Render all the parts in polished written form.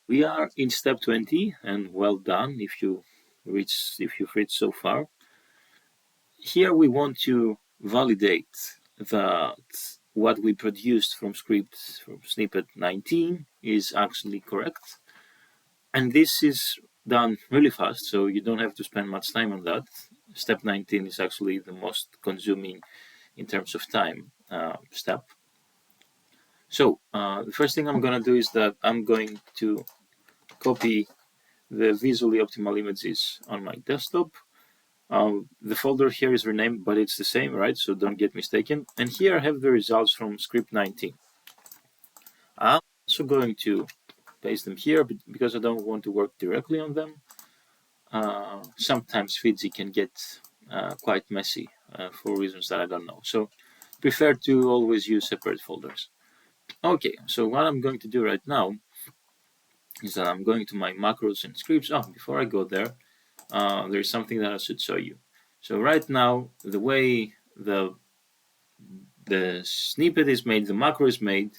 We are in step 20, and well done if you've reached so far. Here we want to validate that what we produced from snippet 19 is actually correct. And this is done really fast, so you don't have to spend much time on that. Step 19 is actually the most consuming in terms of time step. So the first thing I'm going to do is that I'm going to copy the visually optimal images on my desktop. The folder here is renamed, but it's the same, right? So don't get mistaken. And here I have the results from script 19. I'm also going to paste them here because I don't want to work directly on them. Sometimes Fidzi can get quite messy for reasons that I don't know. So prefer to always use separate folders. Okay, so what I'm going to do right now is that I'm going to my macros and scripts. Oh, before I go there, there's something that I should show you. So right now, the way the snippet is made, the macro is made,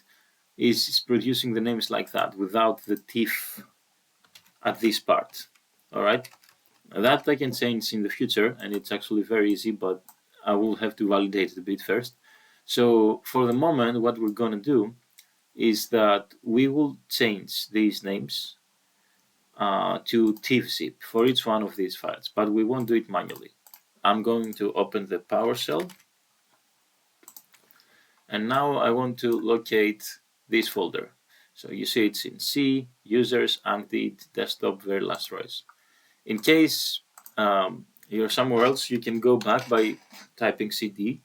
is producing the names like that without the TIFF at this part. All right, that I can change in the future, and it's actually very easy, but I will have to validate it a bit first. So for the moment, what we're gonna do is that we will change these names to TIFF-zip for each one of these files, but we won't do it manually. I'm going to open the PowerShell, and now I want to locate this folder. So you see it's in C, users, Ankdid, desktop, very last rows. In case you're somewhere else, you can go back by typing CD,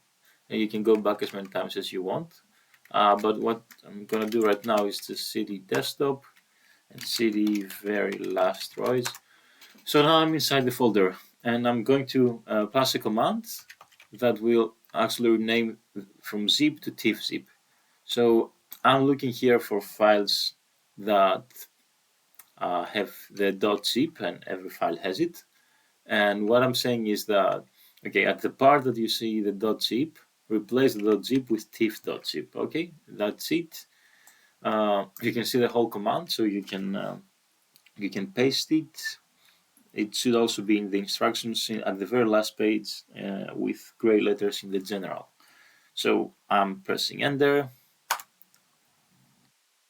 and you can go back as many times as you want. But what I'm gonna do right now is to CD desktop and CD very last rows. So now I'm inside the folder, and I'm going to pass a command that will actually rename from zip to TIFF-zip. So I'm looking here for files that have the .zip, and every file has it. And what I'm saying is that, okay, at the part that you see the .zip, replace the .zip with tiff.zip. Okay, that's it. You can see the whole command, so you can paste it. It should also be in the instructions at the very last page with gray letters in the general. So I'm pressing enter,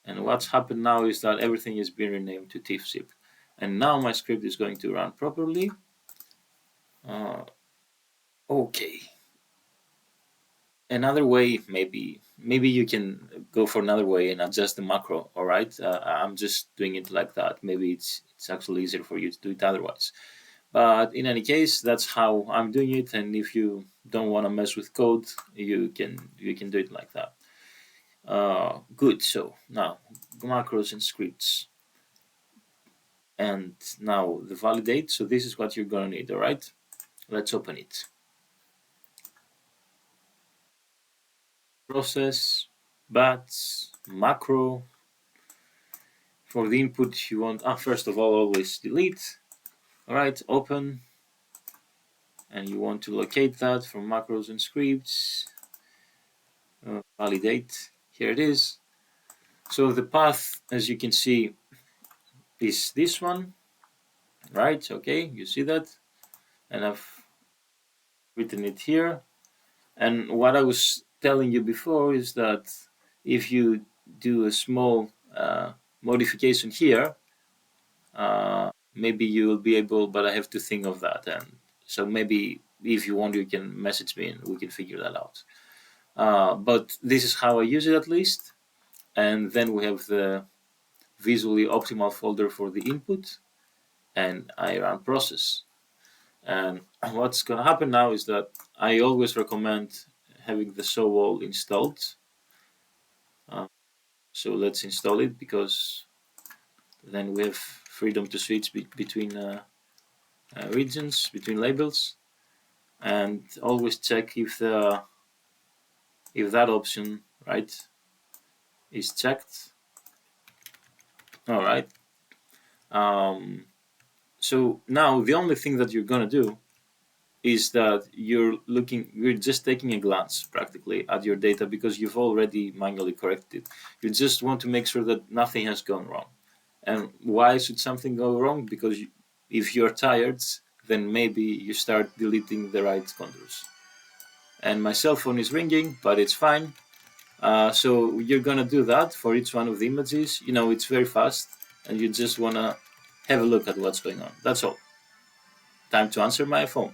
and what's happened now is that everything is being renamed to tiff-zip. And now my script is going to run properly. Okay. Another way, maybe you can go for another way and adjust the macro. All right, I'm just doing it like that. Maybe it's actually easier for you to do it otherwise. But in any case, that's how I'm doing it. And if you don't want to mess with code, you can do it like that. Good. So now macros and scripts, and now the validate. So this is what you're gonna need. All right, let's open it. Process, bats, macro. For the input, you want first of all always delete. All right, open, and you want to locate that from macros and scripts. Validate. Here it is. So the path, as you can see, is this one, right? Okay, you see that, and I've written it here. And what I was telling you before is that if you do a small modification here, maybe you will be able, but I have to think of that. And so maybe if you want, you can message me and we can figure that out. But this is how I use it at least. And then we have the visually optimal folder for the input, and I run process. And what's going to happen now is that I always recommend having the show all installed. So let's install it, because then we have freedom to switch between regions, between labels, and always check if that option, right, is checked. All right. So now the only thing that you're gonna do is that you're just taking a glance practically at your data, because you've already manually corrected it. You just want to make sure that nothing has gone wrong. And why should something go wrong? Because if you're tired, then maybe you start deleting the right contours. And my cell phone is ringing, but it's fine. So you're gonna do that for each one of the images. It's very fast, and you just wanna have a look at what's going on. That's all. Time to answer my phone.